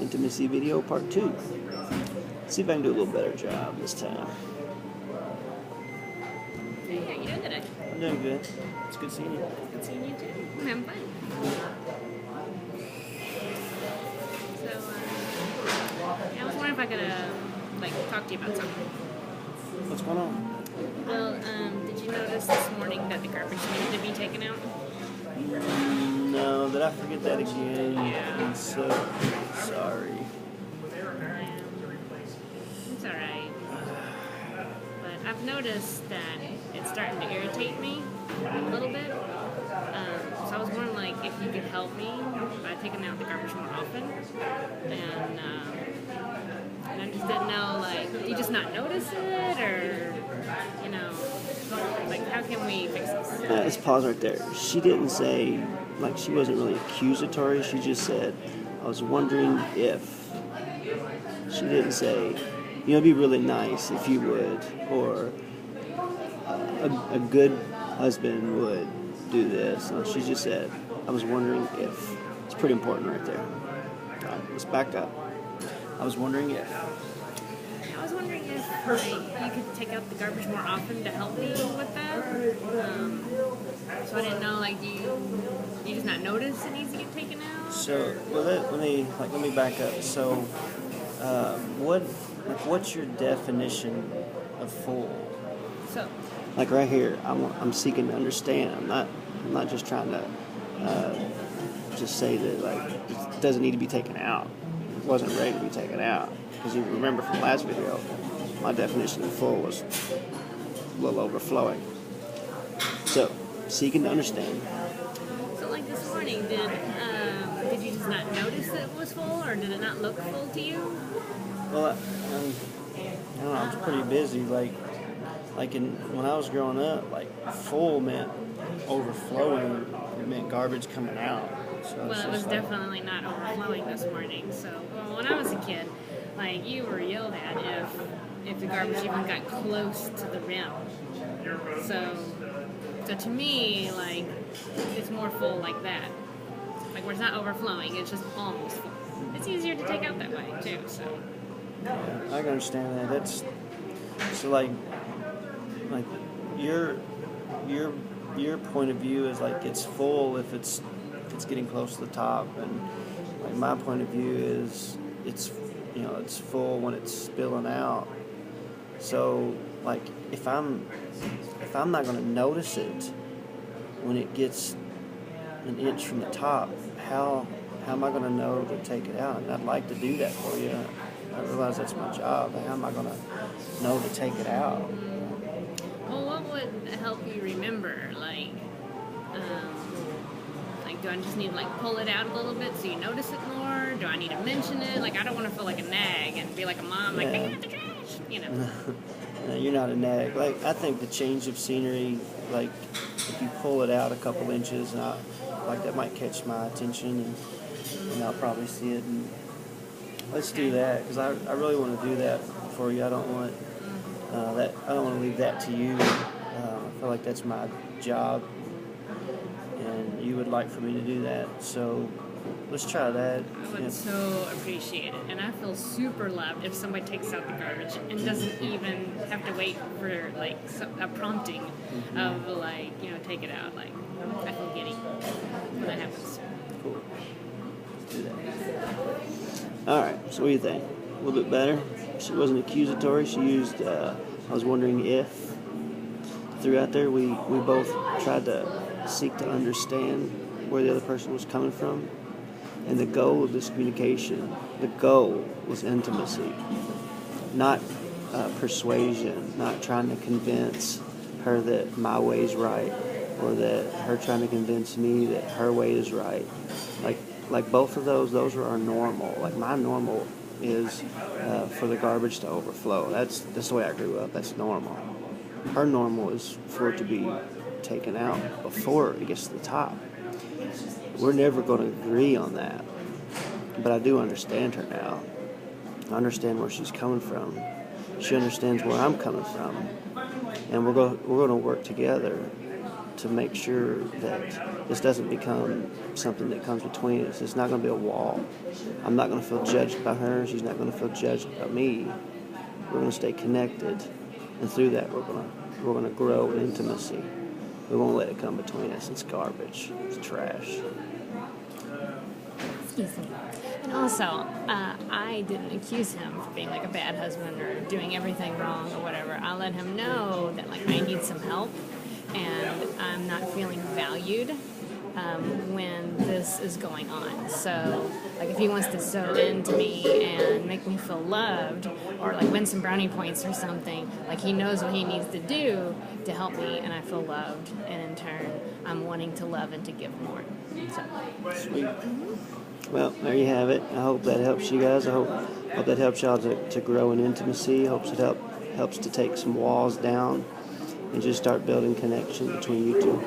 Intimacy video part 2. See if I can do a little better job this time. Hey, how you doing today? I'm doing good. It's good seeing you. Good seeing you too. I'm having fun. So, I was wondering if I could, talk to you about something. What's going on? Well, did you notice this morning that the garbage needed to be taken out? No, did I forget that again? Yeah. I'm so sorry. It's alright. But I've noticed that it's starting to irritate me a little bit. So I was wondering, if you could help me by taking out the garbage more often. And I just didn't know, do you just not notice it? Or, how can we fix this? Let's pause right there. She didn't say, she wasn't really accusatory. She just said, I was wondering if. She didn't say, it'd be really nice if you would, or a good husband would do this. No, she just said, I was wondering if. It's pretty important right there. All right, let's back up. I was wondering if. I was wondering if you could take out the garbage more often to help me with that. So I didn't know, do you just not notice it needs to get taken out? So, let me back up. So, what's your definition of full? So, right here, I'm seeking to understand. I'm not just trying to just say that it doesn't need to be taken out. It wasn't ready to be taken out. Because you remember from last video, my definition of full was a little overflowing. So, seeking to understand. So this morning, did you just not notice that it was full, or did it not look full to you? Well, I don't know, I was pretty busy. When I was growing up, full meant overflowing. It meant garbage coming out. So well, it was definitely not overflowing this morning. So, when I was a kid, you were yelled at if the garbage even got close to the rim. So to me, it's more full like that. Where it's not overflowing, it's just almost full. It's easier to take out that way too. So. Yeah, I can understand that. That's so your point of view is it's full if it's getting close to the top, and my point of view is it's full when it's spilling out. So if I'm not going to notice it when it gets an inch from the top, how am I going to know to take it out? And I'd like to do that for you. I realize that's my job, but how am I going to know to take it out? Well, what would help you remember? Do I just need to pull it out a little bit so you notice it more? Do I need to mention it? I don't want to feel like a nag and be like a mom, take out the trash, No, you're not a nag. I think the change of scenery, if you pull it out a couple inches, and that might catch my attention, and I'll probably see it. And let's do that, because I really want to do that for you. I don't want that. I don't want to leave that to you. I feel like that's my job, and you would like for me to do that. So let's try that. I would so appreciate it, and I feel super loved if somebody takes out the garbage and doesn't even have to wait for a prompting of take it out. I feel giddy when that happens. Cool. Let's do that. All right. So what do you think? A little bit better. She wasn't accusatory. She used. I was wondering if. Throughout there, we both tried to seek to understand where the other person was coming from. And the goal of this communication, the goal was intimacy, not persuasion, not trying to convince her that my way is right, or that her trying to convince me that her way is right. Both of those are our normal. My normal is for the garbage to overflow. That's the way I grew up. That's normal. Her normal is for it to be taken out before it gets to the top. We're never going to agree on that, but I do understand her now. I understand where she's coming from. She understands where I'm coming from, and we're going to work together to make sure that this doesn't become something that comes between us. It's not going to be a wall. I'm not going to feel judged by her. She's not going to feel judged by me. We're going to stay connected, and through that, we're going to grow in intimacy. We won't let it come between us. It's garbage. It's trash. Excuse me. And also, I didn't accuse him for being like a bad husband or doing everything wrong or whatever. I let him know that like I need some help and I'm not feeling valued when this is going on. So, like if he wants to sew into me and make me feel loved or like win some brownie points or something, like he knows what he needs to do to help me and I feel loved, and in turn I'm wanting to love and to give more. So. Sweet. Well, there you have it. I hope that helps you guys. I hope that helps y'all to grow in intimacy. Hopes it helps to take some walls down and just start building connection between you two.